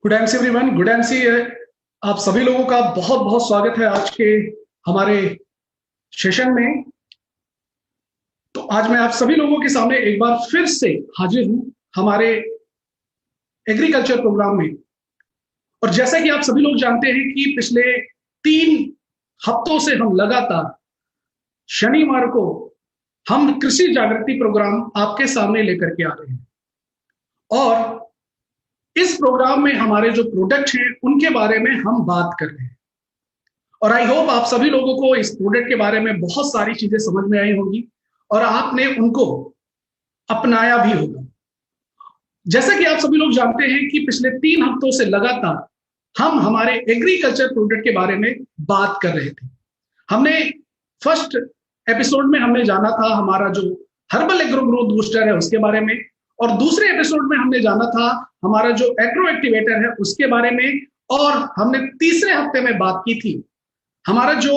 Good AIIMS everyone, good AIIMS. आप सभी लोगों का बहुत बहुत स्वागत है आज के हमारे सेशन में। तो आज मैं आप सभी लोगों के सामने एक बार फिर से हाजिर हूं हमारे एग्रीकल्चर प्रोग्राम में। और जैसा कि आप सभी लोग जानते हैं कि पिछले 3 हफ्तों से हम लगातार शनिवार को हम कृषि जागृति प्रोग्राम आपके सामने लेकर के आ रहे हैं। और इस प्रोग्राम में हमारे जो प्रोडक्ट हैं उनके बारे में हम बात कर रहे हैं। और आई होप आप सभी लोगों को इस प्रोडक्ट के बारे में बहुत सारी चीजें समझ में आई होंगी और आपने उनको अपनाया भी होगा। जैसा कि आप सभी लोग जानते हैं कि पिछले 3 हफ्तों से लगातार हम हमारे एग्रीकल्चर प्रोडक्ट के बारे में बात कर रहे थे। हमने फर्स्ट एपिसोड में हमने जाना था हमारा जो हर्बल एग्रो ग्रोथ बूस्टर है उसके बारे में, और दूसरे एपिसोड में हमने जाना था हमारा जो एग्रो एक्टिवेटर है उसके बारे में, और हमने तीसरे हफ्ते में बात की थी हमारा जो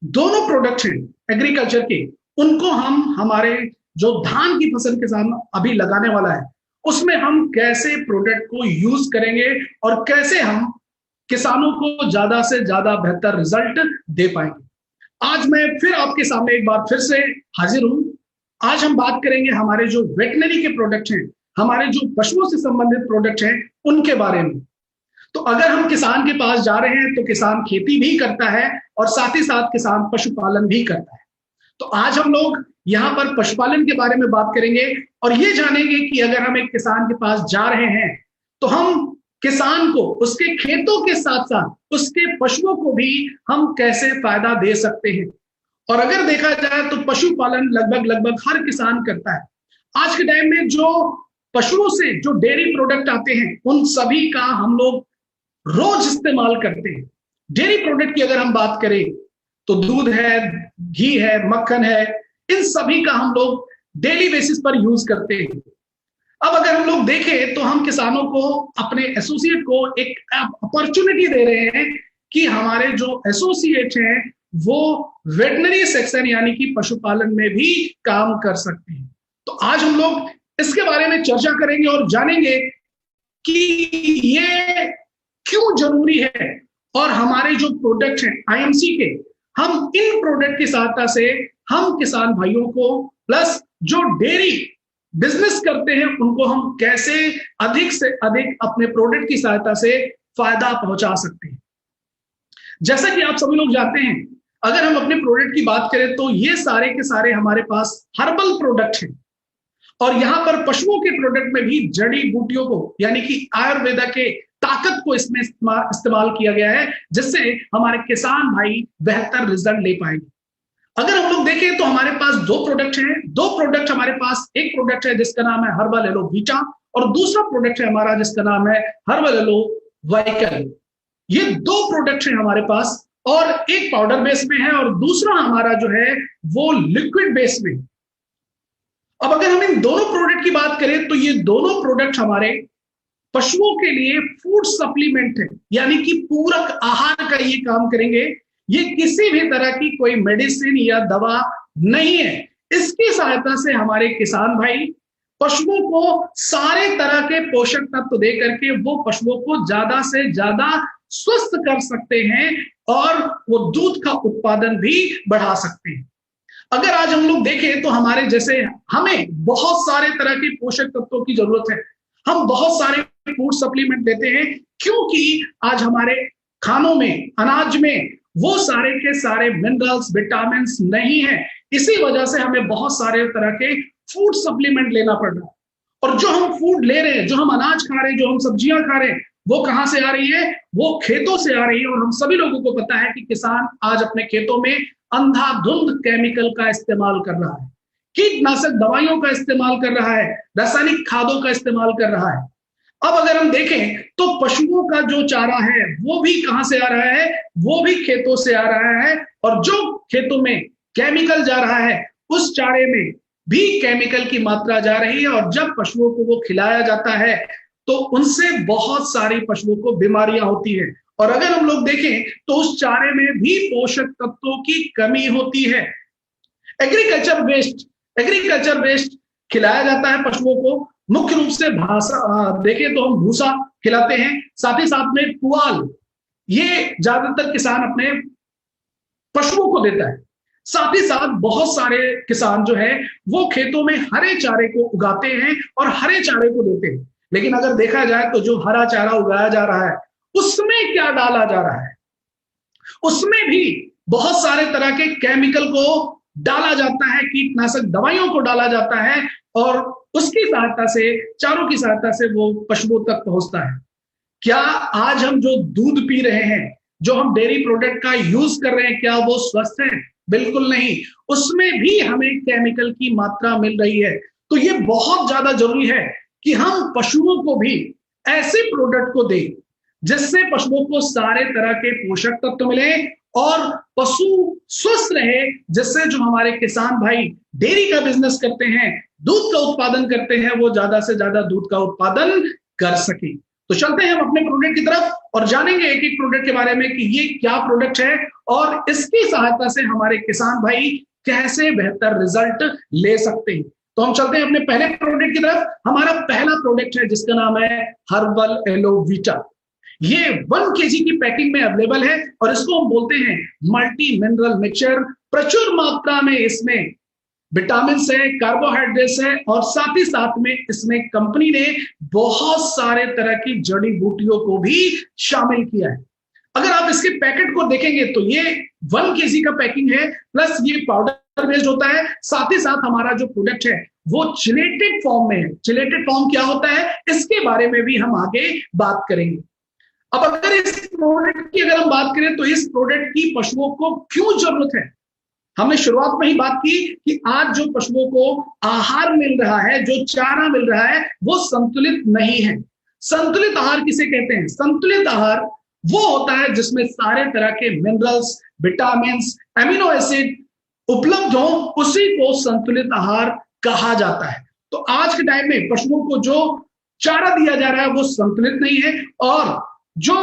दोनों प्रोडक्ट हैं एग्रीकल्चर के, उनको हम हमारे जो धान की फसल किसान अभी लगाने वाला है उसमें हम कैसे प्रोडक्ट को यूज करेंगे और कैसे हम किसानों को ज्यादा से ज्यादा बेहतर रिजल्ट दे पाएंगे। आज मैं फिर आपके सामने एक बार फिर से हाजिर हूं। आज हम बात करेंगे हमारे जो वेटनरी के प्रोडक्ट हैं, हमारे जो पशुओं से संबंधित प्रोडक्ट हैं उनके बारे में। तो अगर हम किसान के पास जा रहे हैं तो किसान खेती भी करता है और साथ ही साथ किसान पशुपालन भी करता है। तो आज हम लोग यहाँ पर पशुपालन के बारे में बात करेंगे और ये जानेंगे कि अगर हम एक किसान के पास जा रहे हैं तो हम किसान को उसके खेतों के साथ साथ उसके पशुओं को भी हम कैसे फायदा दे सकते हैं। और अगर देखा जाए तो पशुपालन लगभग लगभग हर किसान करता है। आज के टाइम में जो पशुओं से जो डेयरी प्रोडक्ट आते हैं उन सभी का हम लोग रोज इस्तेमाल करते हैं। डेयरी प्रोडक्ट की अगर हम बात करें तो दूध है, घी है, मक्खन है, इन सभी का हम लोग डेली बेसिस पर यूज करते हैं। अब अगर हम लोग देखें तो हम किसानों को, अपने एसोसिएट को एक अपॉर्चुनिटी दे रहे हैं कि हमारे जो एसोसिएट हैं वो वेटनरी सेक्शन यानी कि पशुपालन में भी काम कर सकते हैं। तो आज हम लोग इसके बारे में चर्चा करेंगे और जानेंगे कि ये क्यों जरूरी है और हमारे जो प्रोडक्ट हैं आईएमसी के, हम इन प्रोडक्ट की सहायता से हम किसान भाइयों को प्लस जो डेयरी बिजनेस करते हैं उनको हम कैसे अधिक से अधिक अपने प्रोडक्ट की सहायता से फायदा पहुंचा सकते हैं। जैसा कि आप सभी लोग जानते हैं, अगर हम अपने प्रोडक्ट की बात करें तो ये सारे के सारे हमारे पास हर्बल प्रोडक्ट हैं। और यहां पर पशुओं के प्रोडक्ट में भी जड़ी बूटियों को यानी कि आयुर्वेदा के ताकत को इसमें इस्तेमाल किया गया है, जिससे हमारे किसान भाई बेहतर रिजल्ट ले पाएंगे। अगर हम लोग देखें तो हमारे पास दो प्रोडक्ट हैं। दो प्रोडक्ट हमारे पास, एक प्रोडक्ट है जिसका नाम है हर्बल एलो बीटा और दूसरा प्रोडक्ट है हमारा जिसका नाम है हर्बल एलो वाइकल। ये दो प्रोडक्ट हैं हमारे पास, और एक पाउडर बेस में है और दूसरा हमारा जो है वो लिक्विड बेस में। अब अगर हम इन दोनों प्रोडक्ट की बात करें तो ये दोनों प्रोडक्ट हमारे पशुओं के लिए फूड सप्लीमेंट है, यानी कि पूरक आहार का ये काम करेंगे। ये किसी भी तरह की कोई मेडिसिन या दवा नहीं है। इसकी सहायता से हमारे किसान भाई पशुओं को सारे तरह के पोषक तत्व दे करके वो पशुओं को ज्यादा से ज्यादा स्वस्थ कर सकते हैं और वो दूध का उत्पादन भी बढ़ा सकते हैं। अगर आज हम लोग देखें तो हमारे जैसे हमें बहुत सारे तरह के पोषक तत्वों की जरूरत है। हम बहुत सारे फूड सप्लीमेंट लेते हैं क्योंकि आज हमारे खानों में, अनाज में वो सारे के सारे मिनरल्स, विटामिन नहीं है। इसी वजह से हमें बहुत सारे तरह के फूड सप्लीमेंट लेना पड़ रहा है। और जो हम फूड ले रहे हैं, जो हम अनाज खा रहे हैं, जो हम सब्जियां खा रहे हैं, वो कहां से आ रही है? वो खेतों से आ रही है। और हम सभी लोगों को पता है कि किसान आज अपने खेतों में अंधाधुंध केमिकल का इस्तेमाल कर रहा है, कीटनाशक दवाइयों का इस्तेमाल कर रहा है, रासायनिक खादों का इस्तेमाल कर रहा है। अब अगर हम देखें तो पशुओं का जो चारा है वो भी कहां से आ रहा है? वो भी खेतों से आ रहा है। और जो खेतों में केमिकल जा रहा है उस चारे में भी केमिकल की मात्रा जा रही है। और जब पशुओं को वो खिलाया जाता है तो उनसे बहुत सारी पशुओं को बीमारियां होती है। और अगर हम लोग देखें तो उस चारे में भी पोषक तत्वों की कमी होती है। एग्रीकल्चर वेस्ट खिलाया जाता है पशुओं को, मुख्य रूप से देखें तो हम भूसा खिलाते हैं, साथ ही साथ में पुआल, ये ज्यादातर किसान अपने पशुओं को देता है। साथ ही साथ बहुत सारे किसान जो है वो खेतों में हरे चारे को उगाते हैं और हरे चारे को देते हैं। लेकिन अगर देखा जाए तो जो हरा चारा उगाया जा रहा है उसमें क्या डाला जा रहा है, उसमें भी बहुत सारे तरह के केमिकल को डाला जाता है, कीटनाशक दवाइयों को डाला जाता है और उसकी सहायता से, चारों की सहायता से वो पशुओं तक पहुंचता है। क्या आज हम जो दूध पी रहे हैं, जो हम डेयरी प्रोडक्ट का यूज कर रहे हैं, क्या वो स्वस्थ है? बिल्कुल नहीं, उसमें भी हमें केमिकल की मात्रा मिल रही है। तो ये बहुत ज्यादा जरूरी है कि हम पशुओं को भी ऐसे प्रोडक्ट को दें जिससे पशुओं को सारे तरह के पोषक तत्व मिले और पशु स्वस्थ रहे, जिससे जो हमारे किसान भाई डेयरी का बिजनेस करते हैं, दूध का उत्पादन करते हैं, वो ज्यादा से ज्यादा दूध का उत्पादन कर सके। तो चलते हैं हम अपने प्रोडक्ट की तरफ और जानेंगे एक एक प्रोडक्ट के बारे में कि ये क्या प्रोडक्ट है और इसकी सहायता से हमारे किसान भाई कैसे बेहतर रिजल्ट ले सकते हैं। तो हम चलते हैं अपने पहले प्रोडक्ट की तरफ। हमारा पहला प्रोडक्ट है जिसका नाम है हर्बल एलोवीटा। ये 1 kg की पैकिंग में अवेलेबल है और इसको हम बोलते हैं मल्टी मिनरल मिक्सचर। प्रचुर मात्रा में इसमें विटामिन है, कार्बोहाइड्रेट्स है और साथ ही साथ में इसमें कंपनी ने बहुत सारे तरह की जड़ी बूटियों को भी शामिल किया है। अगर आप इसके पैकेट को देखेंगे तो ये 1 kg का पैकिंग है, प्लस ये पाउडर बेस्ड होता है। साथ ही साथ हमारा जो प्रोडक्ट है वो चिलेटेड फॉर्म में है। चिलेटेड फॉर्म क्या होता है इसके बारे में भी हम आगे बात करेंगे। अब अगर इस प्रोडक्ट की अगर हम बात करें तो इस प्रोडक्ट की पशुओं को क्यों जरूरत है, हमने शुरुआत में ही बात की कि आज जो पशुओं को आहार मिल रहा है, जो चारा मिल रहा है, वो संतुलित नहीं है। संतुलित आहार किसे कहते हैं? संतुलित आहार वो होता है जिसमें सारे तरह के मिनरल्स, विटामिन, एमिनो एसिड उपलब्ध हो, उसी को संतुलित आहार कहा जाता है। तो आज के टाइम में पशुओं को जो चारा दिया जा रहा है वो संतुलित नहीं है और जो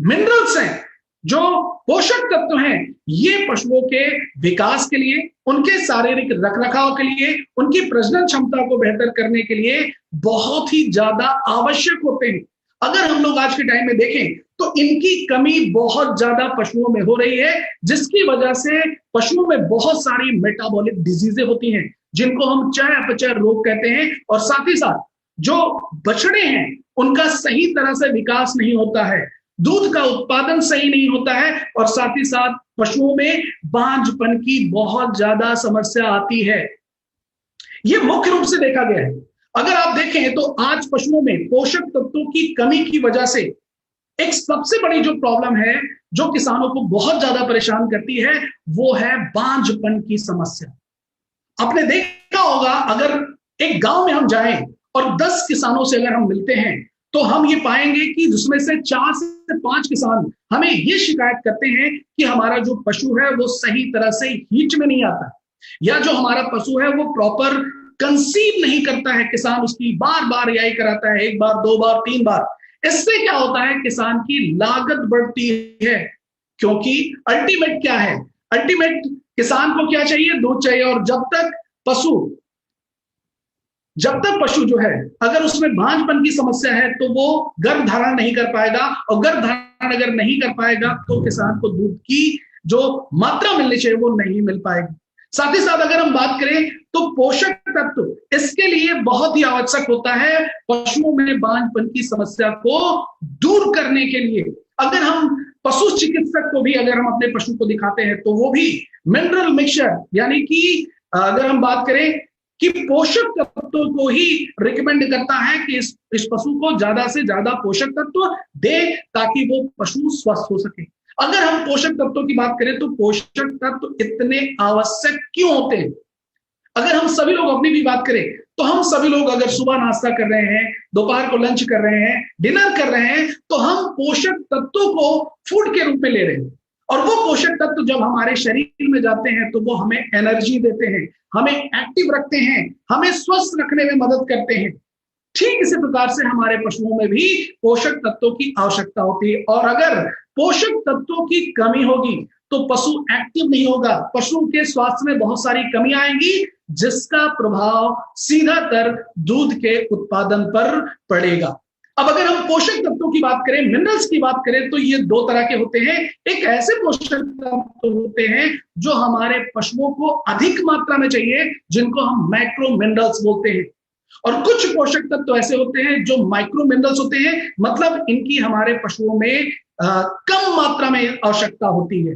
मिनरल्स हैं, जो पोषक तत्व हैं, ये पशुओं के विकास के लिए, उनके शारीरिक रखरखाव के लिए, उनकी प्रजनन क्षमता को बेहतर करने के लिए बहुत ही ज्यादा आवश्यक होते हैं। अगर हम लोग आज के टाइम में देखें तो इनकी कमी बहुत ज्यादा पशुओं में हो रही है, जिसकी वजह से पशुओं में बहुत सारी मेटाबॉलिक डिजीजें होती हैं जिनको हम चय अपचय रोग कहते हैं। और साथ ही साथ जो बछड़े हैं उनका सही तरह से विकास नहीं होता है, दूध का उत्पादन सही नहीं होता है और साथ ही साथ पशुओं में बांझपन की बहुत ज्यादा समस्या आती है। यह मुख्य रूप से देखा गया है। अगर आप देखें तो आज पशुओं में पोषक तत्वों की कमी की वजह से एक सबसे बड़ी जो प्रॉब्लम है, जो किसानों को बहुत ज्यादा परेशान करती है, वो है बांझपन की समस्या। आपने देखा होगा अगर एक गांव में हम जाएं और 10 किसानों से अगर हम मिलते हैं तो हम ये पाएंगे कि जिसमें से 4 से 5 किसान हमें ये शिकायत करते हैं कि हमारा जो पशु है वो सही तरह से हीट में नहीं आता, या जो हमारा पशु है वो प्रॉपर कंसीव नहीं करता है। किसान उसकी बार बार यही कराता है, 1 बार 2 बार 3 बार। इससे क्या होता है, किसान की लागत बढ़ती है, क्योंकि अल्टीमेट क्या है, अल्टीमेट किसान को क्या चाहिए? दूध चाहिए। और जब तक पशु जो है अगर उसमें बांझपन की समस्या है तो वो गर्भ धारण नहीं कर पाएगा, और गर्भ धारण अगर नहीं कर पाएगा तो किसान को दूध की जो मात्रा मिलनी चाहिए वो नहीं मिल पाएगी। साथ ही साथ अगर हम बात करें तो पोषक तत्व इसके लिए बहुत ही आवश्यक होता है पशुओं में बांझपन की समस्या को दूर करने के लिए। अगर हम पशु चिकित्सक को भी अगर हम अपने पशु को दिखाते हैं तो वो भी मिनरल मिक्सचर, यानी कि अगर हम बात करें कि पोषक तत्वों को ही रिकमेंड करता है कि इस पशु को ज्यादा से ज्यादा पोषक तत्व दे ताकि वो पशु स्वस्थ हो सके। अगर हम पोषक तत्वों की बात करें तो पोषक तत्व इतने आवश्यक क्यों होते हैं? अगर हम सभी लोग अपनी भी बात करें तो हम सभी लोग अगर सुबह नाश्ता कर रहे हैं, दोपहर को लंच कर रहे हैं, डिनर कर रहे हैं, तो हम पोषक तत्वों को फूड के रूप में ले रहे हैं। और वो पोषक तत्व जब हमारे शरीर में जाते हैं तो वो हमें एनर्जी देते हैं, हमें एक्टिव रखते हैं, हमें स्वस्थ रखने में मदद करते हैं। ठीक इसी प्रकार से हमारे पशुओं में भी पोषक तत्वों की आवश्यकता होती है, और अगर पोषक तत्वों की कमी होगी तो पशु एक्टिव नहीं होगा, पशु के स्वास्थ्य में बहुत सारी कमी आएंगी, जिसका प्रभाव सीधा तर दूध के उत्पादन पर पड़ेगा। अब अगर हम पोषक तत्वों की बात करें, मिनरल्स की बात करें, तो ये दो तरह के होते हैं। एक ऐसे पोषक तत्व होते हैं जो हमारे पशुओं को अधिक मात्रा में चाहिए, जिनको हम मैक्रो मिनरल्स बोलते हैं, और कुछ पोषक तत्व ऐसे होते हैं जो माइक्रो मिनरल्स होते हैं, मतलब इनकी हमारे पशुओं में कम मात्रा में आवश्यकता होती है।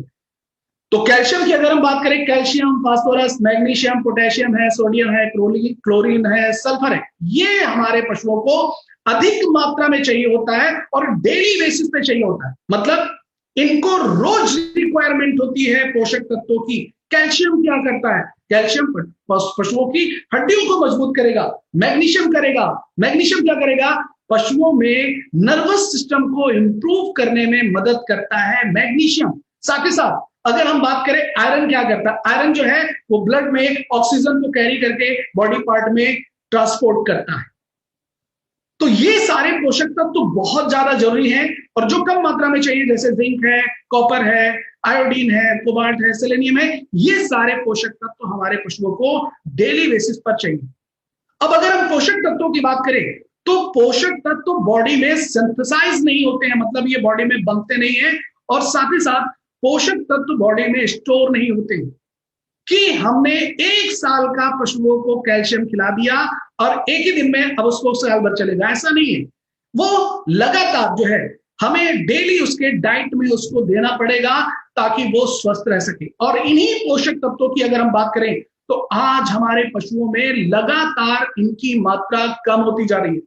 तो कैल्शियम की अगर हम बात करें, कैल्शियम, फास्फोरस, मैग्नीशियम, पोटेशियम है, सोडियम है, क्लोरीन है, सल्फर है, ये हमारे पशुओं को अधिक मात्रा में चाहिए होता है और डेली बेसिस पे चाहिए होता है, मतलब इनको रोज रिक्वायरमेंट होती है पोषक तत्वों की। कैल्शियम क्या करता है? कैल्शियम पशुओं की हड्डियों को मजबूत करेगा। मैग्नीशियम क्या करेगा? पशुओं में नर्वस सिस्टम को इंप्रूव करने में मदद करता है मैग्नीशियम। साथ ही साथ अगर हम बात करें, आयरन क्या करता है? आयरन जो है वो ब्लड में ऑक्सीजन को कैरी करके बॉडी पार्ट में ट्रांसपोर्ट करता है। तो ये सारे पोषक तत्व तो बहुत ज्यादा जरूरी हैं, और जो कम मात्रा में चाहिए जैसे जिंक है, कॉपर है, आयोडीन है, कोबाल्ट है, सेलेनियम है, ये सारे पोषक तत्व तो हमारे पशुओं को डेली बेसिस पर चाहिए। अब अगर हम पोषक तत्वों की बात करें, तो पोषक तत्व बॉडी में सिंथेसाइज नहीं होते हैं, मतलब ये बॉडी में बनते नहीं है, और साथ ही साथ पोषक तत्व बॉडी में स्टोर नहीं होते कि हमने 1 साल का पशुओं को कैल्शियम खिला दिया और एक ही दिन में अब उसको साल भर चलेगा, ऐसा नहीं है। वो लगातार जो है हमें डेली उसके डाइट में उसको देना पड़ेगा ताकि वो स्वस्थ रह सके। और इन्हीं पोषक तत्वों की अगर हम बात करें, तो आज हमारे पशुओं में लगातार इनकी मात्रा कम होती जा रही है,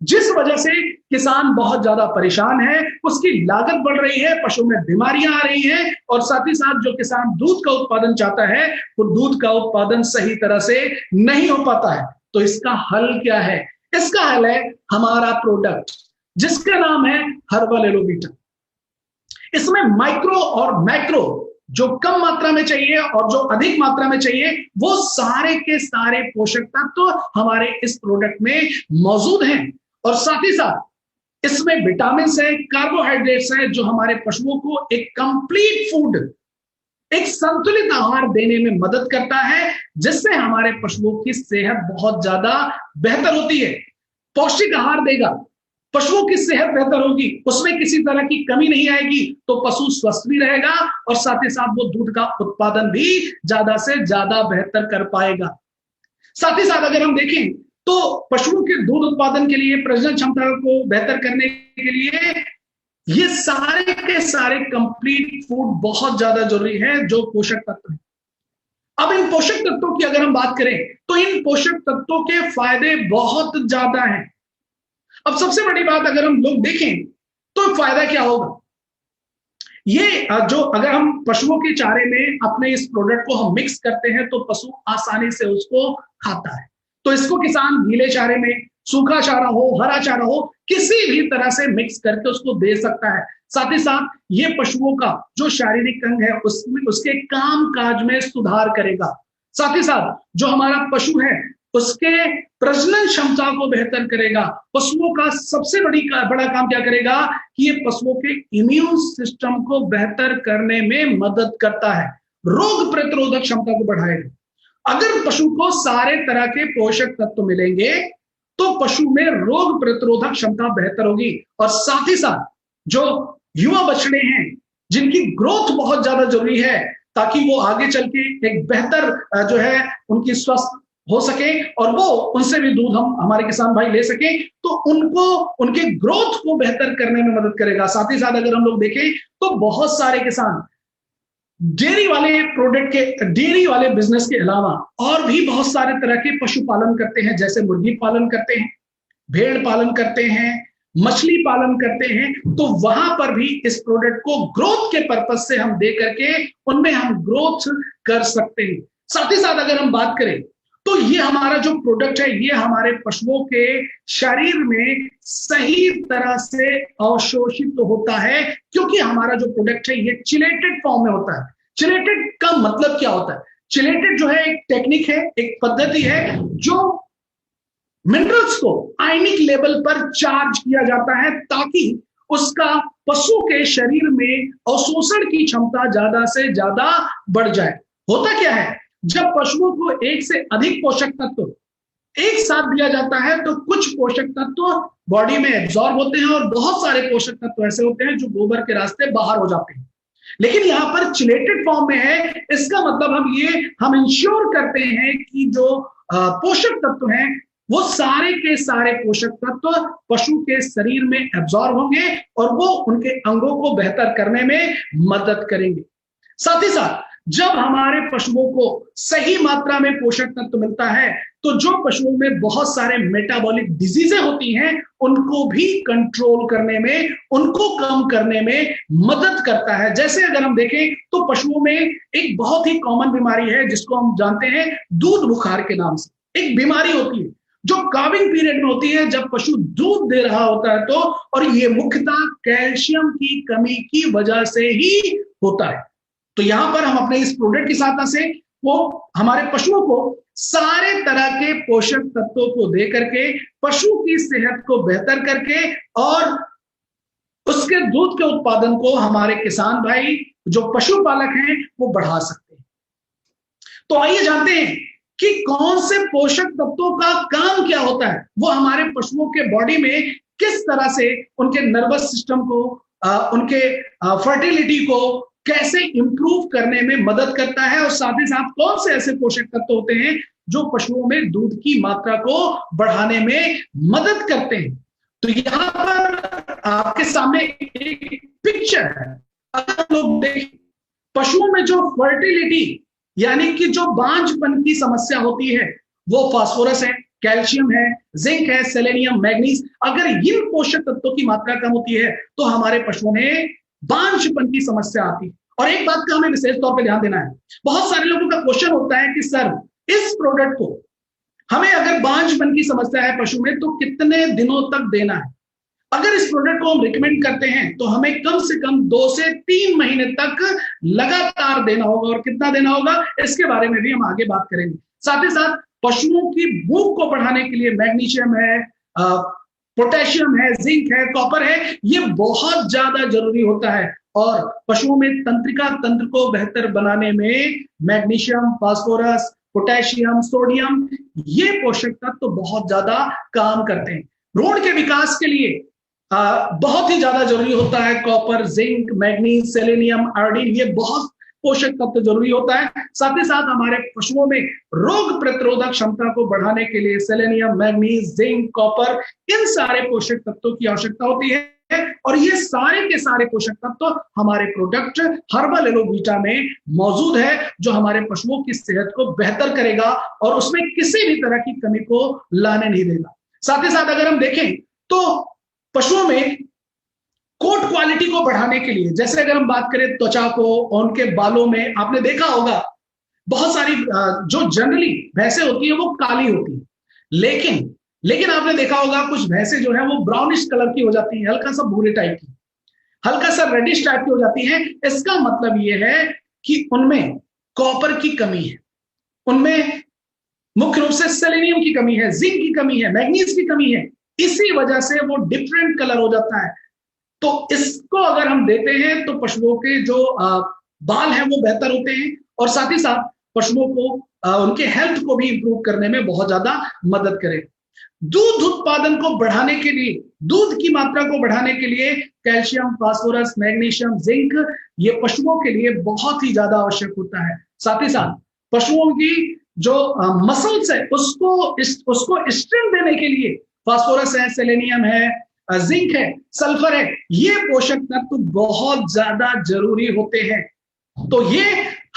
जिस वजह से किसान बहुत ज्यादा परेशान है, उसकी लागत बढ़ रही है, पशु में बीमारियां आ रही हैं, और साथ ही साथ जो किसान दूध का उत्पादन चाहता है, वो दूध का उत्पादन सही तरह से नहीं हो पाता है। तो इसका हल क्या है? इसका हल है हमारा प्रोडक्ट, जिसका नाम है हर्बल एलोवीटा। इसमें माइक्रो और मैक्रो, जो कम मात्रा में चाहिए और जो अधिक मात्रा में चाहिए, वो सारे के सारे पोषक तत्व तो हमारे इस प्रोडक्ट में मौजूद हैं। और साथ ही साथ इसमें विटामिन है, कार्बोहाइड्रेट्स है, जो हमारे पशुओं को एक कंप्लीट फूड, एक संतुलित आहार देने में मदद करता है, जिससे हमारे पशुओं की सेहत बहुत ज्यादा बेहतर होती है। पौष्टिक आहार देगा, पशुओं की सेहत बेहतर होगी, उसमें किसी तरह की कमी नहीं आएगी, तो पशु स्वस्थ भी रहेगा और साथ ही साथ वो दूध का उत्पादन भी ज्यादा से ज्यादा बेहतर कर पाएगा। साथ ही साथ अगर हम देखें, तो पशुओं के दूध उत्पादन के लिए, प्रजनन क्षमता को बेहतर करने के लिए, ये सारे के सारे कंप्लीट फूड बहुत ज्यादा जरूरी है, जो पोषक तत्व है। अब इन पोषक तत्वों की अगर हम बात करें, तो इन पोषक तत्वों के फायदे बहुत ज्यादा हैं। अब सबसे बड़ी बात अगर हम लोग देखें, तो फायदा क्या होगा? ये जो अगर हम पशुओं के चारे में अपने इस प्रोडक्ट को हम मिक्स करते हैं, तो पशु आसानी से उसको खाता है। तो इसको किसान गीले चारे में, सूखा चारा हो, हरा चारा हो, किसी भी तरह से मिक्स करके उसको दे सकता है। साथ ही साथ ये पशुओं का जो शारीरिक अंग है, उसमें उसके काम काज में सुधार करेगा। साथ ही साथ जो हमारा पशु है, उसके प्रजनन क्षमता को बेहतर करेगा। पशुओं का सबसे बड़ा काम क्या करेगा कि ये पशुओं के इम्यून सिस्टम को बेहतर करने में मदद करता है, रोग प्रतिरोधक क्षमता को बढ़ाएगा। अगर पशु को सारे तरह के पोषक तत्व मिलेंगे, तो पशु में रोग प्रतिरोधक क्षमता बेहतर होगी। और साथ ही साथ जो युवा बछड़े हैं, जिनकी ग्रोथ बहुत ज्यादा जरूरी है, ताकि वो आगे चल के एक बेहतर जो है उनकी स्वस्थ हो सके और वो उनसे भी दूध हम हमारे किसान भाई ले सके, तो उनको उनके ग्रोथ को बेहतर करने में मदद करेगा। साथ ही साथ अगर हम लोग देखें, तो बहुत सारे किसान डेयरी वाले प्रोडक्ट के, डेयरी वाले बिजनेस के अलावा और भी बहुत सारे तरह के पशुपालन करते हैं, जैसे मुर्गी पालन करते हैं, भेड़ पालन करते हैं, मछली पालन करते हैं। तो वहां पर भी इस प्रोडक्ट को ग्रोथ के पर्पज से हम दे करके उनमें हम ग्रोथ कर सकते हैं। साथ ही साथ अगर हम बात करें, तो ये हमारा जो प्रोडक्ट है, ये हमारे पशुओं के शरीर में सही तरह से अवशोषित होता है, क्योंकि हमारा जो प्रोडक्ट है ये चिलेटेड फॉर्म में होता है। चिलेटेड का मतलब क्या होता है? चिलेटेड जो है एक टेक्निक है, एक पद्धति है, जो मिनरल्स को आयनिक लेवल पर चार्ज किया जाता है ताकि उसका पशु के शरीर में अवशोषण की क्षमता ज्यादा से ज्यादा बढ़ जाए। होता क्या है, जब पशुओं को एक से अधिक पोषक तत्व एक साथ दिया जाता है तो कुछ पोषक तत्व बॉडी में एब्जॉर्ब होते हैं और बहुत सारे पोषक तत्व ऐसे होते हैं जो गोबर के रास्ते बाहर हो जाते हैं। लेकिन यहां पर चिलेटेड फॉर्म में है, इसका मतलब हम इंश्योर करते हैं कि जो पोषक तत्व हैं वो सारे के सारे पोषक तत्व पशु के शरीर में एब्जॉर्ब होंगे और वो उनके अंगों को बेहतर करने में मदद करेंगे। साथ ही साथ जब हमारे पशुओं को सही मात्रा में पोषक तत्व मिलता है तो जो पशुओं में बहुत सारे मेटाबॉलिक डिजीजें होती हैं उनको भी कंट्रोल करने में, उनको कम करने में मदद करता है। जैसे अगर हम देखें तो पशुओं में एक बहुत ही कॉमन बीमारी है जिसको हम जानते हैं दूध बुखार के नाम से। एक बीमारी होती है जो काविंग पीरियड में होती है, जब पशु दूध दे रहा होता है तो, और ये मुख्यतः कैल्शियम की कमी की वजह से ही होता है। तो यहां पर हम अपने इस प्रोडक्ट की सहायता से वो हमारे पशुओं को सारे तरह के पोषक तत्वों को दे करके पशु की सेहत को बेहतर करके और उसके दूध के उत्पादन को हमारे किसान भाई जो पशुपालक हैं वो बढ़ा सकते हैं। तो आइए जानते हैं कि कौन से पोषक तत्वों का काम क्या होता है, वो हमारे पशुओं के बॉडी में किस तरह से उनके नर्वस सिस्टम को, उनके फर्टिलिटी को कैसे इंप्रूव करने में मदद करता है, और साथ ही साथ कौन से ऐसे पोषक तत्व होते हैं जो पशुओं में दूध की मात्रा को बढ़ाने में मदद करते हैं। तो यहां पर आपके सामने एक पिक्चर है। अगर लोग देखें पशुओं में जो फर्टिलिटी यानी कि जो बांझपन की समस्या होती है वो फास्फोरस है, कैल्शियम है, जिंक है, सेलेनियम, मैग्नीज, अगर इन पोषक तत्वों की मात्रा कम होती है तो हमारे पशुओं में बांझपन की समस्या आती है। और एक बात का हमें विशेष तौर पे ध्यान देना है, बहुत सारे लोगों का क्वेश्चन होता है कि सर इस प्रोडक्ट को हमें अगर बांझपन की समस्या है पशु में तो कितने दिनों तक देना है। अगर इस प्रोडक्ट को हम रिकमेंड करते हैं तो हमें कम से कम 2 से 3 महीने तक लगातार देना होगा, और कितना देना होगा इसके बारे में भी हम आगे बात करेंगे। साथ ही साथ पशुओं की भूख को बढ़ाने के लिए मैग्नीशियम है, पोटेशियम है, जिंक है, कॉपर है, ये बहुत ज्यादा जरूरी होता है। और पशुओं में तंत्रिका तंत्र को बेहतर बनाने में मैग्नीशियम, फास्फोरस, पोटेशियम, सोडियम, ये पोषक तत्व तो बहुत ज्यादा काम करते हैं। भ्रूण के विकास के लिए बहुत ही ज्यादा जरूरी होता है copper, zinc, manganese, selenium, iodine, ये बहुत पोषक तत्व जरूरी होता है। साथ ही साथ हमारे पशुओं में रोग प्रतिरोधक क्षमता को बढ़ाने के लिए सेलेनियम, मैग्नीज, जिंक, कॉपर, इन सारे पोषक तत्वों की आवश्यकता होती है। और ये सारे के सारे पोषक तत्व हमारे प्रोडक्ट हर्बल एलोवीटा में मौजूद है जो हमारे पशुओं की सेहत को बेहतर करेगा और उसमें किसी भी तरह की कमी को लाने नहीं देगा। साथ ही साथ अगर हम देखें तो पशुओं में कोट क्वालिटी को बढ़ाने के लिए, जैसे अगर हम बात करें त्वचा को, उनके बालों में आपने देखा होगा बहुत सारी जो जनरली भैंसें होती है वो काली होती है, लेकिन आपने देखा होगा कुछ भैंसें जो है वो ब्राउनिश कलर की हो जाती है, हल्का सा भूरे टाइप की, हल्का सा रेडिश टाइप की हो जाती है। इसका मतलब ये है कि उनमें कॉपर की कमी है, उनमें मुख्य रूप से सेलेनियम की कमी है, जिंक की कमी है, मैग्नीज की कमी है, इसी वजह से वो डिफरेंट कलर हो जाता है। तो इसको अगर हम देते हैं तो पशुओं के जो बाल हैं वो बेहतर होते हैं और साथ ही साथ पशुओं को उनके हेल्थ को भी इंप्रूव करने में बहुत ज्यादा मदद करे। दूध उत्पादन को बढ़ाने के लिए, दूध की मात्रा को बढ़ाने के लिए कैल्शियम, फास्फोरस, मैग्नीशियम, जिंक, ये पशुओं के लिए बहुत ही ज्यादा आवश्यक होता है। साथ ही साथ पशुओं की जो मसल्स है उसको स्ट्रेंथ देने के लिए फास्फोरस है, सेलेनियम है, जिंक है, सल्फर है, ये पोषक तत्व बहुत ज्यादा जरूरी होते हैं। तो ये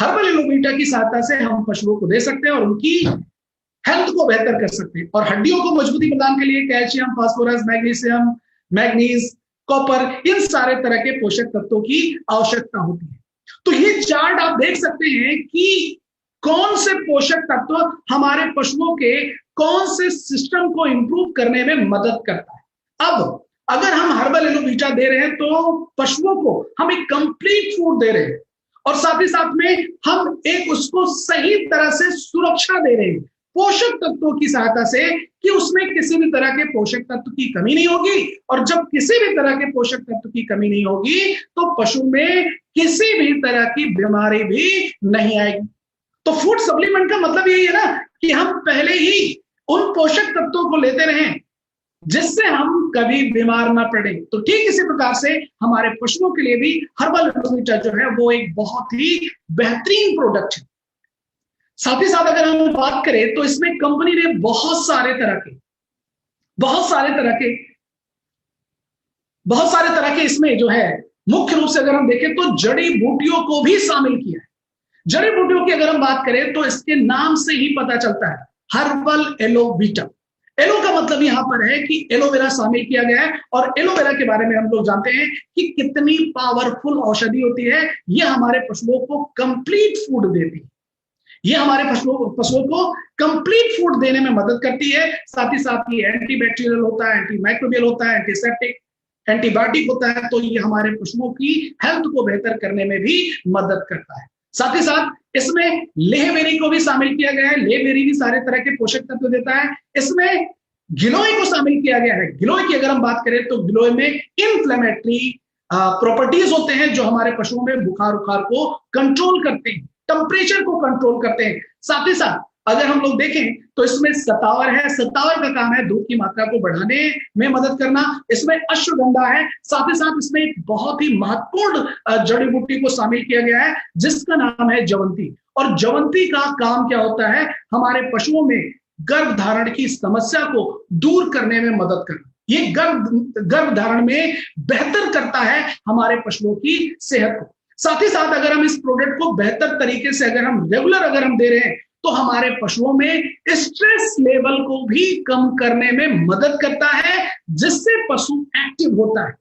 हर्बल एलोवीटा की सहायता से हम पशुओं को दे सकते हैं और उनकी हेल्थ को बेहतर कर सकते हैं। और हड्डियों को मजबूती प्रदान के लिए calcium, phosphorus, magnesium, manganese, copper, इन सारे तरह के पोषक तत्वों की आवश्यकता होती है। तो ये चार्ट आप देख सकते हैं कि कौन से पोषक तत्व हमारे पशुओं के कौन से सिस्टम को इंप्रूव करने में मदद करता है। अब अगर हम हर्बल एलोवीटा दे रहे हैं तो पशुओं को हम एक कंप्लीट फूड दे रहे हैं और साथ ही साथ में हम एक उसको सही तरह से सुरक्षा दे रहे हैं पोषक तत्वों की सहायता से कि उसमें किसी भी तरह के पोषक तत्व की कमी नहीं होगी। और जब किसी भी तरह के पोषक तत्व की कमी नहीं होगी तो पशु में किसी भी तरह की बीमारी भी नहीं आएगी। तो फूड सप्लीमेंट का मतलब यही है ना कि हम पहले ही उन पोषक तत्वों को लेते रहें जिससे हम कभी बीमार ना पड़े। तो ठीक इसी प्रकार से हमारे पशुओं के लिए भी हर्बल एलोवीटा जो है वो एक बहुत ही बेहतरीन प्रोडक्ट है। साथ ही साथ अगर हम बात करें तो इसमें कंपनी ने बहुत सारे तरह के इसमें जो है मुख्य रूप से अगर हम देखें तो जड़ी बूटियों को भी शामिल किया है। जड़ी बूटियों की अगर हम बात करें तो इसके नाम से ही पता चलता है, हर्बल एलोवीटा। एलो का मतलब यहां पर है कि एलोवेरा शामिल किया गया है। और एलोवेरा के बारे में हम लोग जानते हैं कि कितनी पावरफुल औषधि होती है। यह हमारे पशुओं को कंप्लीट फूड देती है, ये हमारे पशुओं को कंप्लीट फूड देने में मदद करती है। साथ ही साथ ये एंटीबैक्टीरियल होता है, एंटी माइक्रोबियल होता है, एंटीसेप्टिक, एंटीबायोटिक होता है। तो ये हमारे पशुओं की हेल्थ को बेहतर करने में भी मदद करता है। साथ ही साथ इसमें लेहबेरी को भी शामिल किया गया है। लेहबेरी भी सारे तरह के पोषक तत्व देता है। इसमें गिलोय को शामिल किया गया है। गिलोय की अगर हम बात करें तो गिलोय में इन्फ्लेमेटरी प्रॉपर्टीज होते हैं जो हमारे पशुओं में बुखार उखार को कंट्रोल करते हैं, टेम्परेचर को कंट्रोल करते हैं। साथ ही साथ अगर हम लोग देखें तो इसमें सतावर है। सतावर का काम है दूध की मात्रा को बढ़ाने में मदद करना। इसमें अश्वगंधा है। साथ ही साथ इसमें एक बहुत ही महत्वपूर्ण जड़ी बूटी को शामिल किया गया है जिसका नाम है जवंती। और जवंती का काम क्या होता है, हमारे पशुओं में गर्भ धारण की समस्या को दूर करने में मदद करना। ये गर्भ धारण में बेहतर करता है हमारे पशुओं की सेहत को। साथ ही साथ अगर हम इस प्रोडक्ट को बेहतर तरीके से अगर हम दे रहे हैं तो हमारे पशुओं में स्ट्रेस लेवल को भी कम करने में मदद करता है जिससे पशु एक्टिव होता है।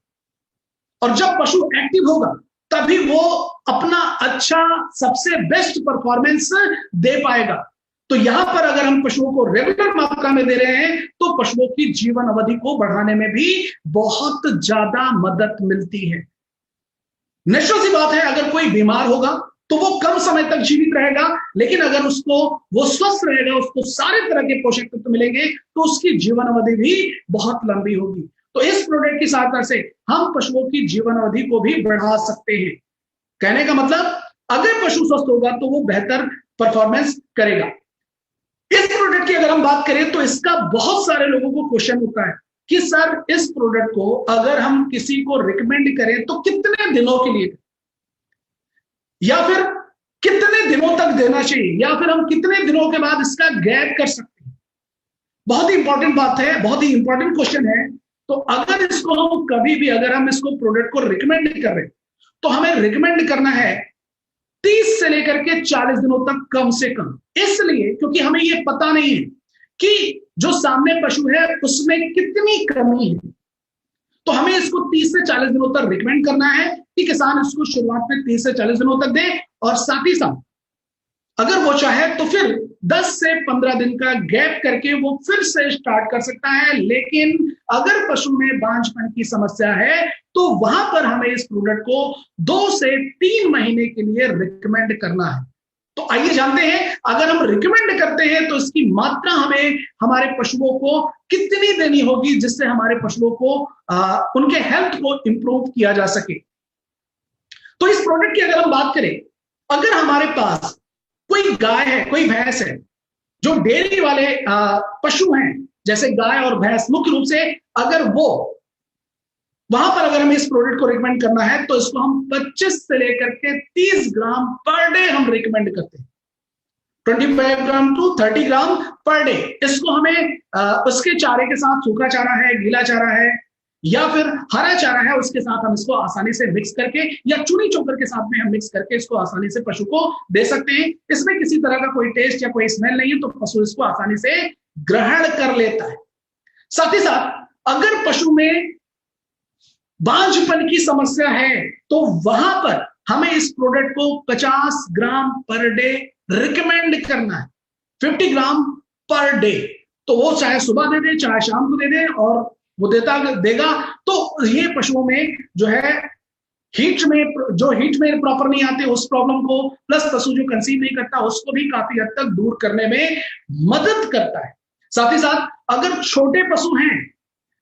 और जब पशु एक्टिव होगा तभी वो अपना अच्छा सबसे बेस्ट परफॉर्मेंस दे पाएगा। तो यहां पर अगर हम पशुओं को रेगुलर मात्रा में दे रहे हैं तो पशुओं की जीवन अवधि को बढ़ाने में भी बहुत ज्यादा मदद मिलती है। नेचुरल सी बात है, अगर कोई बीमार होगा तो वो कम समय तक जीवित रहेगा, लेकिन अगर वो स्वस्थ रहेगा, उसको सारे तरह के पोषक तत्व मिलेंगे तो उसकी जीवन अवधि भी बहुत लंबी होगी। तो इस प्रोडक्ट की सहायता से हम पशुओं की जीवन अवधि को भी बढ़ा सकते हैं। कहने का मतलब अगर पशु स्वस्थ होगा तो वो बेहतर परफॉर्मेंस करेगा। इस प्रोडक्ट की अगर हम बात करें तो इसका बहुत सारे लोगों को क्वेश्चन होता है कि सर इस प्रोडक्ट को अगर हम किसी को रिकमेंड करें तो कितने दिनों के लिए, या फिर कितने दिनों तक देना चाहिए, या फिर हम कितने दिनों के बाद इसका गैप कर सकते हैं। बहुत ही इंपॉर्टेंट बात है, बहुत ही इंपॉर्टेंट क्वेश्चन है। तो अगर इसको हम कभी भी अगर हम इसको प्रोडक्ट को रिकमेंड कर रहे हैं तो हमें रिकमेंड करना है 30 से लेकर के 40 दिनों तक कम से कम। इसलिए क्योंकि हमें यह पता नहीं है कि जो सामने पशु है उसमें कितनी कमी है। तो हमें इसको 30 से 40 दिनों तक रिकमेंड करना है कि किसान इसको शुरुआत में 30 से 40 दिनों तक दे। और साथ ही साथ अगर वो चाहे तो फिर 10 से 15 दिन का गैप करके वो फिर से स्टार्ट कर सकता है। लेकिन अगर पशु में बांझपन की समस्या है तो वहां पर हमें इस प्रोडक्ट को 2 से 3 महीने के लिए रिकमेंड करना है। तो आइए जानते हैं, अगर हम रिकमेंड करते हैं तो इसकी मात्रा हमें हमारे पशुओं को कितनी देनी होगी जिससे हमारे पशुओं को उनके हेल्थ को इंप्रूव किया जा सके। तो इस प्रोडक्ट की अगर हम बात करें, अगर हमारे पास कोई गाय है, कोई भैंस है, जो डेयरी वाले पशु हैं जैसे गाय और भैंस मुख्य रूप से, अगर वो वहां पर अगर हमें इस प्रोडक्ट को रिकमेंड करना है तो इसको हम 25 से लेकर के 30 ग्राम पर डे हम रिकमेंड करते हैं। 25 ग्राम टू 30 ग्राम पर डे। इसको हमें उसके चारे के साथ, सूखा चारा है, गीला चारा है या फिर हरा चारा है, उसके साथ हम इसको आसानी से मिक्स करके या चूनी चोकर के साथ में हम मिक्स करके इसको आसानी से पशु को दे सकते हैं। इसमें किसी तरह का कोई टेस्ट या कोई स्मेल नहीं है, तो पशु इसको आसानी से ग्रहण कर लेता है। साथ ही साथ अगर पशु में बांझपन की समस्या है तो वहां पर हमें इस प्रोडक्ट को 50 ग्राम पर डे रिकमेंड करना है। 50 ग्राम पर डे, तो वो चाहे सुबह दे दे चाहे शाम को दे दे और वो देगा। तो ये पशुओं में जो है हीट में प्रॉपर नहीं आते उस प्रॉब्लम को, प्लस पशु जो कंसीव नहीं करता उसको भी काफी हद तक दूर करने में मदद करता है। साथ ही साथ अगर छोटे पशु हैं,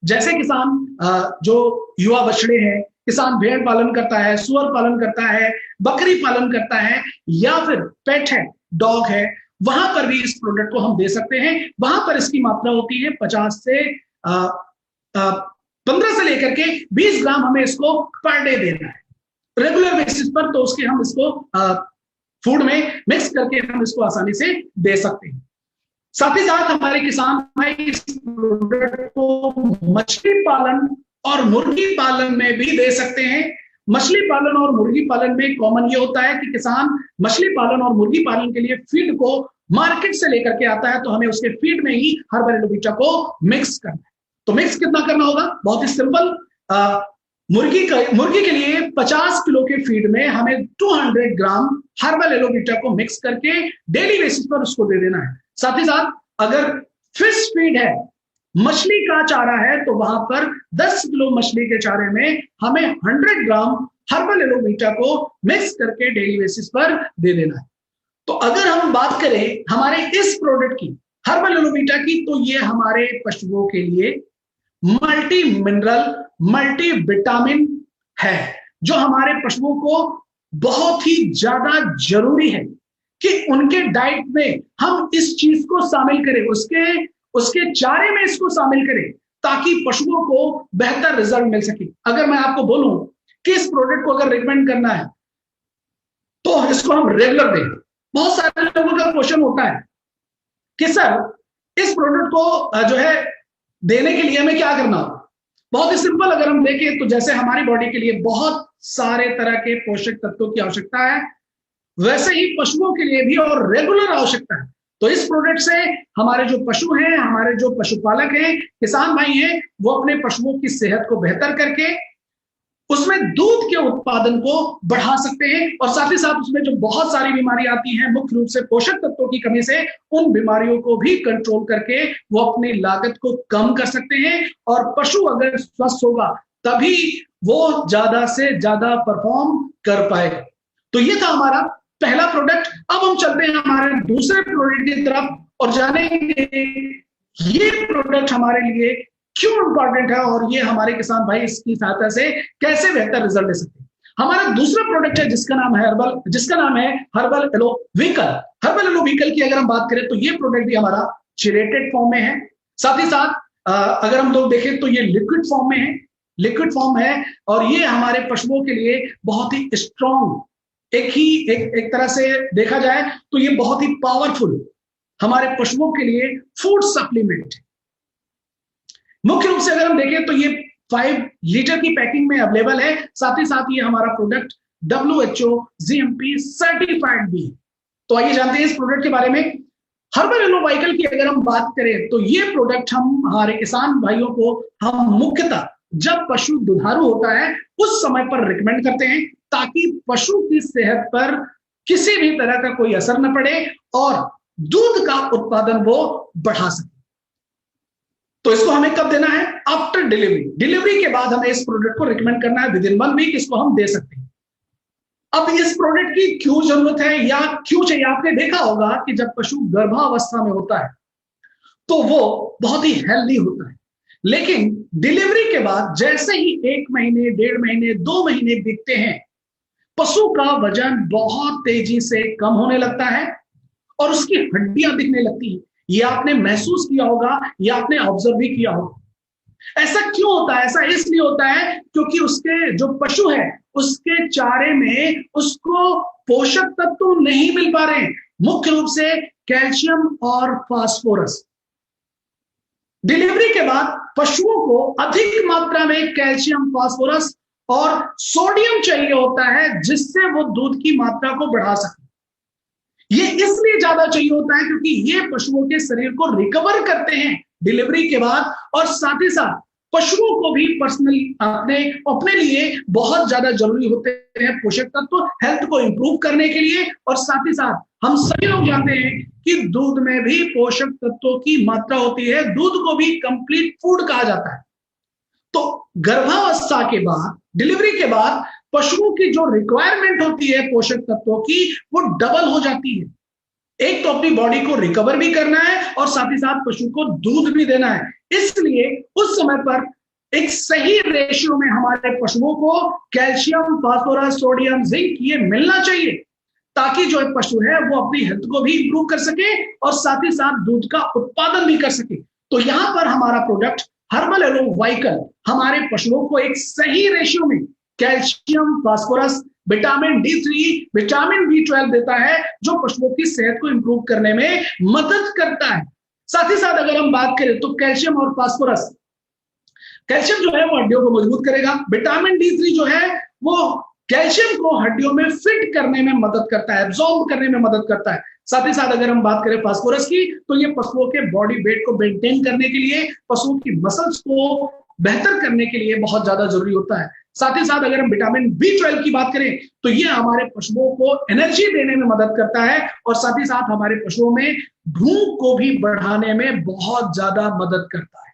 जैसे किसान जो युवा बछड़े हैं, किसान भेड़ पालन करता है, सुअर पालन करता है, बकरी पालन करता है, या फिर पेट है, डॉग है, वहां पर भी इस प्रोडक्ट को हम दे सकते हैं। वहां पर इसकी मात्रा होती है 50 से 15 से लेकर के 20 ग्राम हमें इसको पर डे देना है रेगुलर बेसिस पर। तो उसके हम इसको फूड में मिक्स करके हम इसको आसानी से दे सकते हैं। साथ ही साथ हमारे किसान भाई इस प्रोडक्ट को मछली पालन और मुर्गी पालन में भी दे सकते हैं। मछली पालन और मुर्गी पालन में कॉमन ये होता है कि किसान मछली पालन और मुर्गी पालन के लिए फीड को मार्केट से लेकर के आता है, तो हमें उसके फीड में ही हर्बल एलोवीटा को मिक्स करना है। तो मिक्स कितना करना होगा? बहुत ही सिंपल। मुर्गी के लिए 50 किलो के फीड में हमें 200 ग्राम हर्बल एलोवीटा को मिक्स करके डेली बेसिस पर उसको दे देना है। साथ ही साथ अगर फिश फीड है, मछली का चारा है, तो वहां पर 10 किलो मछली के चारे में हमें 100 ग्राम हर्बल एलोवीटा को मिक्स करके डेली बेसिस पर दे देना है। तो अगर हम बात करें हमारे इस प्रोडक्ट की, हर्बल एलोवीटा की, तो ये हमारे पशुओं के लिए मल्टी मिनरल, मल्टी विटामिन है, जो हमारे पशुओं को बहुत ही ज्यादा जरूरी है कि उनके डाइट में हम इस चीज को शामिल करें, उसके चारे में इसको शामिल करें, ताकि पशुओं को बेहतर रिजल्ट मिल सके। अगर मैं आपको बोलूं कि इस प्रोडक्ट को अगर रिकमेंड करना है तो इसको हम रेगुलर दें। बहुत सारे लोगों का क्वेश्चन होता है कि सर इस प्रोडक्ट को जो है देने के लिए हमें क्या करना होगा? बहुत ही सिंपल। अगर हम देखें तो जैसे हमारी बॉडी के लिए बहुत सारे तरह के पोषक तत्वों की आवश्यकता है, वैसे ही पशुओं के लिए भी और रेगुलर आवश्यकता है। तो इस प्रोडक्ट से हमारे जो पशु हैं, हमारे जो पशुपालक हैं, किसान भाई हैं, वो अपने पशुओं की सेहत को बेहतर करके उसमें दूध के उत्पादन को बढ़ा सकते हैं, और साथ ही साथ उसमें जो बहुत सारी बीमारी आती हैं मुख्य रूप से पोषक तत्वों की कमी से, उन बीमारियों को भी कंट्रोल करके वो अपनी लागत को कम कर सकते हैं। और पशु अगर स्वस्थ होगा तभी वो ज्यादा से ज्यादा परफॉर्म कर पाएगा। तो ये था हमारा पहला प्रोडक्ट। अब हम चलते हैं हमारे दूसरे प्रोडक्ट की तरफ और जानेंगे ये प्रोडक्ट हमारे लिए क्यों इंपॉर्टेंट है और ये हमारे किसान भाई इसकी सहायता से कैसे बेहतर रिजल्ट ले सकते हैं। हमारा दूसरा प्रोडक्ट है जिसका नाम है हर्बल एलोवीकल। हर्बल एलोवीकल की अगर हम बात करें तो ये प्रोडक्ट भी हमारा चिरेटेड फॉर्म में है। साथ ही साथ अगर हम लोग देखें तो ये लिक्विड फॉर्म है और ये हमारे पशुओं के लिए बहुत ही स्ट्रॉन्ग, एक तरह से देखा जाए तो ये बहुत ही पावरफुल हमारे पशुओं के लिए फूड सप्लीमेंट है। मुख्य रूप से अगर हम देखें तो ये 5 लीटर की पैकिंग में अवेलेबल है। साथ ही साथ ये हमारा प्रोडक्ट WHO GMP सर्टिफाइड भी है। तो आइए जानते हैं इस प्रोडक्ट के बारे में। हर्बल एलोवीकल की अगर हम बात करें तो ये प्रोडक्ट हम हमारे किसान भाइयों को हम मुख्यतः जब पशु दुधारू होता है उस समय पर रिकमेंड करते हैं, ताकि पशु की सेहत पर किसी भी तरह का कोई असर न पड़े और दूध का उत्पादन वो बढ़ा सके। तो इसको हमें कब देना है? आफ्टर डिलीवरी के बाद हमें इस प्रोडक्ट को रिकमेंड करना है। विद इन 1 वीक इसको हम दे सकते हैं। अब इस प्रोडक्ट की क्यों जरूरत है या क्यों चाहिए? आपने देखा होगा कि जब पशु गर्भावस्था में होता है तो वो बहुत ही हेल्दी होता है, लेकिन डिलीवरी के बाद जैसे ही 1 महीने, 1.5 महीने, 2 महीने बीतते हैं, पशु का वजन बहुत तेजी से कम होने लगता है और उसकी हड्डियां दिखने लगती हैं। ये आपने महसूस किया होगा, ये आपने ऑब्जर्व भी किया होगा। ऐसा क्यों होता है? ऐसा इसलिए होता है क्योंकि उसके जो पशु है उसके चारे में उसको पोषक तत्व नहीं मिल पा रहे हैं, मुख्य रूप से कैल्शियम और फास्फोरस। डिलीवरी के बाद पशुओं को अधिक मात्रा में कैल्शियम, फास्फोरस और सोडियम चाहिए होता है, जिससे वो दूध की मात्रा को बढ़ा सके। ये इसलिए ज्यादा चाहिए होता है क्योंकि ये पशुओं के शरीर को रिकवर करते हैं डिलीवरी के बाद, और साथ ही साथ पशुओं को भी पर्सनली अपने लिए बहुत ज्यादा जरूरी होते हैं पोषक तत्व हेल्थ को इंप्रूव करने के लिए। और साथ ही साथ हम सभी लोग जानते हैं कि दूध में भी पोषक तत्वों की मात्रा होती है, दूध को भी कंप्लीट फूड कहा जाता है। तो गर्भावस्था के बाद, डिलीवरी के बाद पशुओं की जो रिक्वायरमेंट होती है पोषक तत्वों की, वो डबल हो जाती है। एक तो अपनी बॉडी को रिकवर भी करना है और साथ ही साथ पशु को दूध भी देना है। इसलिए उस समय पर एक सही रेशियो में हमारे पशुओं को कैल्शियम, फास्फोरस, सोडियम, जिंक ये मिलना चाहिए, ताकि जो पशु है वो अपनी हेल्थ को भी इंप्रूव कर सके और साथ ही साथ दूध का उत्पादन भी कर सके। तो यहां पर हमारा प्रोडक्ट हर्बल एलो वाइकल हमारे पशुओं को एक सही रेशियो में calcium, phosphorus, vitamin D3, vitamin B12 देता है, जो पशुओं की सेहत को इंप्रूव करने में मदद करता है। साथ ही साथ अगर हम बात करें तो कैल्शियम और फास्फोरस, कैल्शियम जो है वो हड्डियों को मजबूत करेगा, विटामिन D3 जो है वो कैल्शियम को हड्डियों में फिट करने में मदद करता है, एब्जॉर्ब करने में मदद करता है। साथ ही साथ अगर हम बात करें फास्फोरस की, तो ये पशुओं के बॉडी वेट को मेंटेन करने के लिए, पशुओं की मसल्स को बेहतर करने के लिए बहुत ज्यादा जरूरी होता है। साथ ही साथ अगर हम विटामिन B12 की बात करें तो ये हमारे पशुओं को एनर्जी देने में मदद करता है और साथ ही साथ हमारे पशुओं में भूख को भी बढ़ाने में बहुत ज्यादा मदद करता है।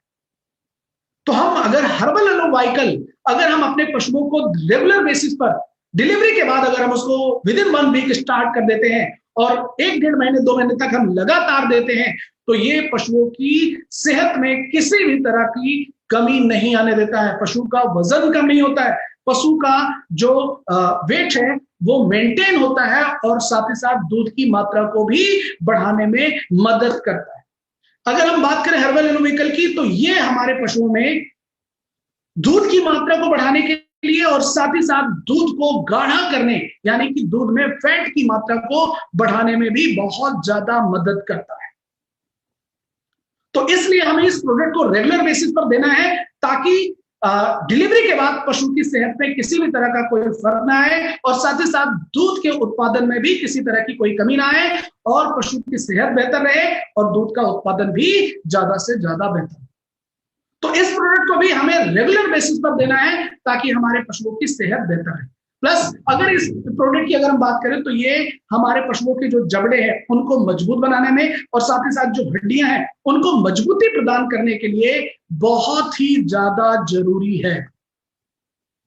तो हम अगर हर्बल एलो वाइकल अगर हम अपने पशुओं को रेगुलर बेसिस पर डिलीवरी के बाद अगर हम उसको विद इन 1 वीक स्टार्ट कर देते हैं और 1-1.5 महीने 2 महीने तक हम लगातार देते हैं, तो ये पशुओं की सेहत में किसी भी तरह की कमी नहीं आने देता है। पशु का वजन कम नहीं होता है, पशु का जो वेट है वो मेंटेन होता है और साथ ही साथ दूध की मात्रा को भी बढ़ाने में मदद करता है। अगर हम बात करें हर्बल एलो वाइकल की, तो ये हमारे पशुओं में दूध की मात्रा को बढ़ाने के लिए और साथ ही साथ दूध को गाढ़ा करने, यानी कि दूध में फैट की मात्रा को बढ़ाने में भी बहुत ज्यादा मदद करता है। तो इसलिए हमें इस प्रोडक्ट को रेगुलर बेसिस पर देना है, ताकि डिलीवरी के बाद पशु की सेहत में किसी भी तरह का कोई फर्क ना आए और साथ ही साथ दूध के उत्पादन में भी किसी तरह की कोई कमी ना आए और पशु की सेहत बेहतर रहे और दूध का उत्पादन भी ज्यादा से ज्यादा बेहतर। तो इस प्रोडक्ट को भी हमें रेगुलर बेसिस पर देना है ताकि हमारे पशुओं की सेहत बेहतर रहे। प्लस अगर इस प्रोडक्ट की अगर हम बात करें तो ये हमारे पशुओं के जो जबड़े हैं उनको मजबूत बनाने में और साथ ही साथ जो हड्डियां हैं उनको मजबूती प्रदान करने के लिए बहुत ही ज्यादा जरूरी है।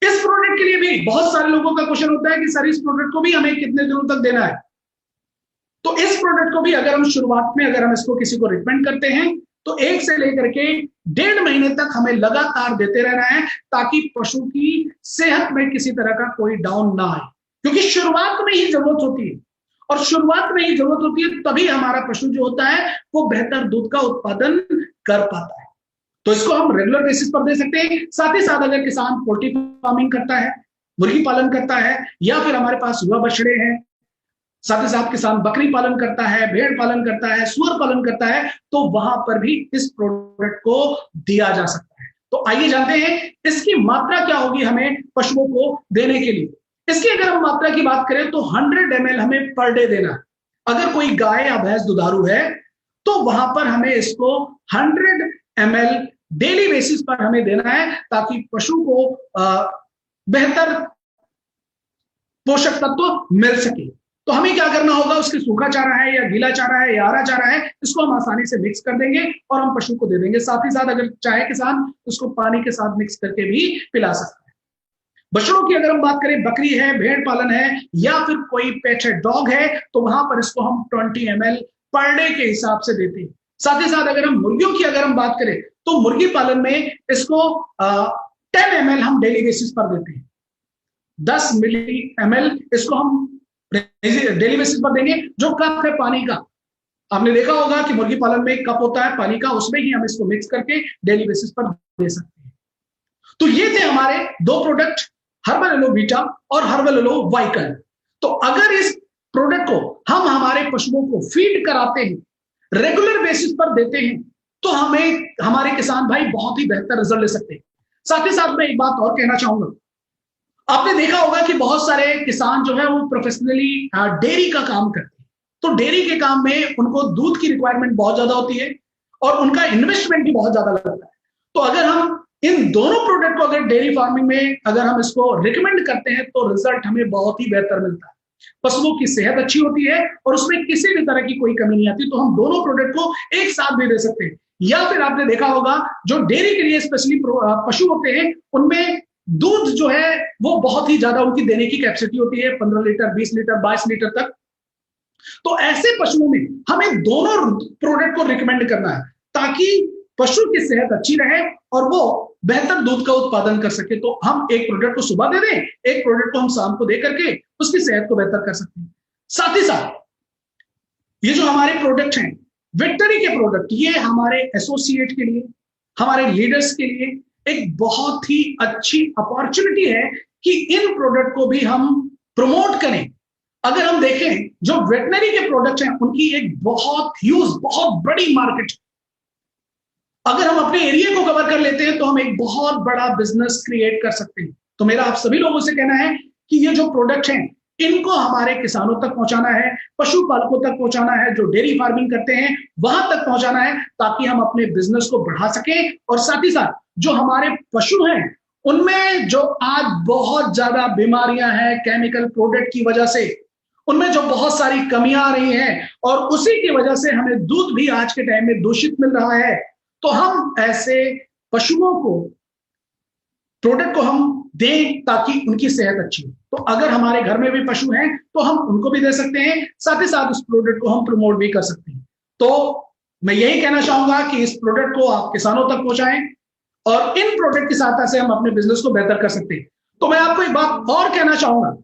इस प्रोडक्ट के लिए भी बहुत सारे लोगों का क्वेश्चन होता है कि सर इस प्रोडक्ट को भी हमें कितने दिनों तक देना है। तो इस प्रोडक्ट को भी अगर हम शुरुआत में अगर हम इसको किसी को रिकमेंड करते हैं तो 1 से लेकर के 1.5 महीने तक हमें लगातार देते रहना है, ताकि पशु की सेहत में किसी तरह का कोई डाउन ना आए, क्योंकि शुरुआत में ही जरूरत होती है और शुरुआत में ही जरूरत होती है तभी हमारा पशु जो होता है वो बेहतर दूध का उत्पादन कर पाता है। तो इसको हम रेगुलर बेसिस पर दे सकते हैं। साथ ही साथ अगर किसान पोल्ट्री फार्मिंग करता है, मुर्गी पालन करता है या फिर हमारे पास युवा बछड़े हैं, साथ ही साथ किसान बकरी पालन करता है, भेड़ पालन करता है, सुअर पालन करता है, तो वहां पर भी इस प्रोडक्ट को दिया जा सकता है। तो आइए जानते हैं इसकी मात्रा क्या होगी हमें पशुओं को देने के लिए। इसकी अगर हम मात्रा की बात करें तो 100 ml हमें पर डे देना है। अगर कोई गाय या भैंस दुधारू है तो वहां पर हमें इसको 100 ml डेली बेसिस पर हमें देना है, ताकि पशु को बेहतर पोषक तत्व मिल सके। तो हमें क्या करना होगा, उसके सूखा चारा है या गीला चारा है या हरा चारा है, इसको हम आसानी से मिक्स कर देंगे और हम पशु को दे देंगे। साथ ही साथ अगर चाहे किसान उसको पानी के साथ मिक्स करके भी पिला सकता है। बछड़ों की अगर हम बात करें, बकरी है, भेड़ पालन है या फिर कोई पेट है, डॉग है, तो वहां पर इसको हम 20 ml पर डे के हिसाब से देते हैं। साथ ही साथ अगर हम मुर्गियों की अगर हम बात करें तो मुर्गी पालन में इसको 10 ml हम डेली बेसिस पर देते हैं। 10 ml इसको हम डेली बेसिस पर देंगे। जो कप है पानी का, आपने देखा होगा कि मुर्गी पालन में एक कप होता है पानी का, उसमें ही हम इसको मिक्स करके डेली बेसिस पर दे सकते हैं। तो ये थे हमारे 2 प्रोडक्ट, हर्बल एलो वीटा और हर्बल एलो वाइकल। तो अगर इस प्रोडक्ट को हम हमारे पशुओं को फीड कराते हैं, रेगुलर बेसिस पर देते हैं, तो हमें हमारे किसान भाई बहुत ही बेहतर रिजल्ट ले सकते हैं। साथ ही साथ मैं एक बात और कहना चाहूंगा, आपने देखा होगा कि बहुत सारे किसान जो है वो प्रोफेशनली डेयरी का काम करते हैं। तो डेयरी के काम में उनको दूध की रिक्वायरमेंट बहुत ज्यादा होती है और उनका इन्वेस्टमेंट भी बहुत ज्यादा लगता है। तो अगर हम इन दोनों प्रोडक्ट को अगर डेयरी फार्मिंग में अगर हम इसको रिकमेंड करते हैं तो रिजल्ट हमें बहुत ही बेहतर मिलता है। पशुओं की सेहत अच्छी होती है और उसमें किसी भी तरह की कोई कमी नहीं आती। तो हम दोनों प्रोडक्ट को एक साथ भी दे सकते हैं। या फिर आपने देखा होगा जो डेयरी के लिए स्पेशली पशु होते हैं उनमें दूध जो है वो बहुत ही ज्यादा उनकी देने की कैपेसिटी होती है, 15 लीटर, 20 लीटर, 22 लीटर तक। तो ऐसे पशुओं में हमें दोनों प्रोडक्ट को रिकमेंड करना है ताकि पशु की सेहत अच्छी रहे और वो बेहतर दूध का उत्पादन कर सके। तो हम एक प्रोडक्ट को सुबह दे दें, एक प्रोडक्ट को हम शाम को दे करके उसकी सेहत को बेहतर कर सकते हैं। साथ ही साथ ये जो हमारे प्रोडक्ट हैं, विक्टरी के प्रोडक्ट, ये हमारे एसोसिएट के लिए, हमारे लीडर्स के लिए एक बहुत ही अच्छी अपॉर्चुनिटी है कि इन प्रोडक्ट को भी हम प्रमोट करें। अगर हम देखें जो वेटनरी के प्रोडक्ट हैं उनकी एक बहुत ह्यूज, बहुत बड़ी मार्केट। अगर हम अपने एरिया को कवर कर लेते हैं तो हम एक बहुत बड़ा बिजनेस क्रिएट कर सकते हैं। तो मेरा आप सभी लोगों से कहना है कि ये जो प्रोडक्ट हैं इनको हमारे किसानों तक पहुंचाना है, पशुपालकों तक पहुंचाना है, जो डेयरी फार्मिंग करते हैं वहां तक पहुंचाना है ताकि हम अपने बिजनेस को बढ़ा सकें। और साथ ही साथ जो हमारे पशु हैं उनमें जो आज बहुत ज्यादा बीमारियां हैं केमिकल प्रोडक्ट की वजह से, उनमें जो बहुत सारी कमियां आ रही हैं और उसी की वजह से हमें दूध भी आज के टाइम में दूषित मिल रहा है। तो हम ऐसे पशुओं को प्रोडक्ट को हम दें ताकि उनकी सेहत अच्छी हो। तो अगर हमारे घर में भी पशु हैं तो हम उनको भी दे सकते हैं, साथ ही साथ उस प्रोडक्ट को हम प्रमोट भी कर सकते हैं। तो मैं यही कहना चाहूंगा कि इस प्रोडक्ट को आप किसानों तक पहुंचाएं और इन प्रोडक्ट की सहायता से हम अपने बिजनेस को बेहतर कर सकते हैं। तो मैं आपको एक बात और कहना चाहूंगा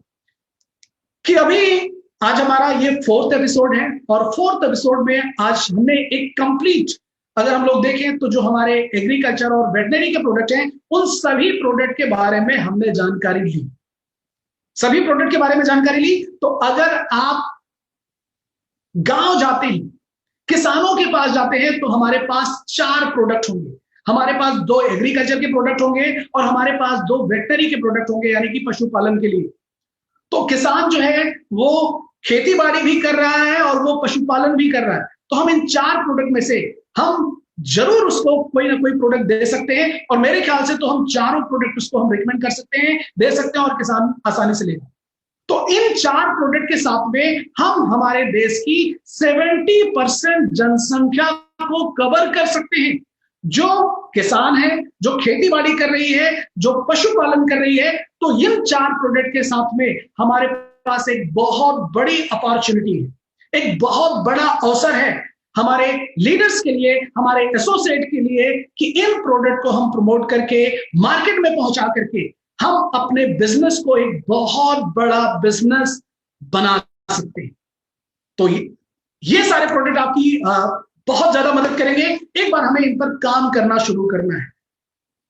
कि अभी आज हमारा ये 4th एपिसोड है और 4th एपिसोड में आज हमने एक कंप्लीट, अगर हम लोग देखें तो जो हमारे एग्रीकल्चर और वेटनरी के प्रोडक्ट हैं उन सभी प्रोडक्ट के बारे में हमने जानकारी ली, सभी प्रोडक्ट के बारे में जानकारी ली। तो अगर आप गांव जाते हैं, किसानों के पास जाते हैं, तो हमारे पास 4 प्रोडक्ट होंगे। हमारे पास 2 एग्रीकल्चर के प्रोडक्ट होंगे और हमारे पास 2 वेटनरी के प्रोडक्ट होंगे, यानी कि पशुपालन के लिए। तो किसान जो है वो खेती बाड़ी भी कर रहा है और वो पशुपालन भी कर रहा है। तो हम इन 4 प्रोडक्ट में से हम जरूर उसको कोई ना कोई प्रोडक्ट दे सकते हैं और मेरे ख्याल से तो हम चारों प्रोडक्ट उसको हम रिकमेंड कर सकते हैं, दे सकते हैं और किसान आसानी से लेगा। तो इन 4 प्रोडक्ट के साथ में हम हमारे देश की 70% जनसंख्या को कवर कर सकते हैं। जो किसान है, जो खेती बाड़ी कर रही है, जो पशुपालन कर रही है, तो इन 4 प्रोडक्ट के साथ में हमारे पास एक बहुत बड़ी अपॉर्चुनिटी है, एक बहुत बड़ा अवसर है हमारे लीडर्स के लिए, हमारे एसोसिएट के लिए कि इन प्रोडक्ट को हम प्रमोट करके मार्केट में पहुंचा करके हम अपने बिजनेस को एक बहुत बड़ा बिजनेस बना सकते हैं। तो ये सारे प्रोडक्ट आपकी बहुत ज्यादा मदद करेंगे। एक बार हमें इन पर काम करना शुरू करना है।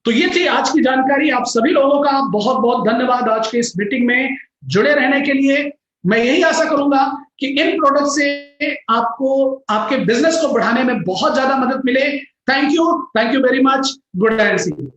तो ये थी आज की जानकारी। आप सभी लोगों का बहुत बहुत धन्यवाद आज के इस मीटिंग में जुड़े रहने के लिए। मैं यही आशा करूंगा कि इन प्रोडक्ट से आपको आपके बिजनेस को बढ़ाने में बहुत ज्यादा मदद मिले। Thank you very much. Good night, see you.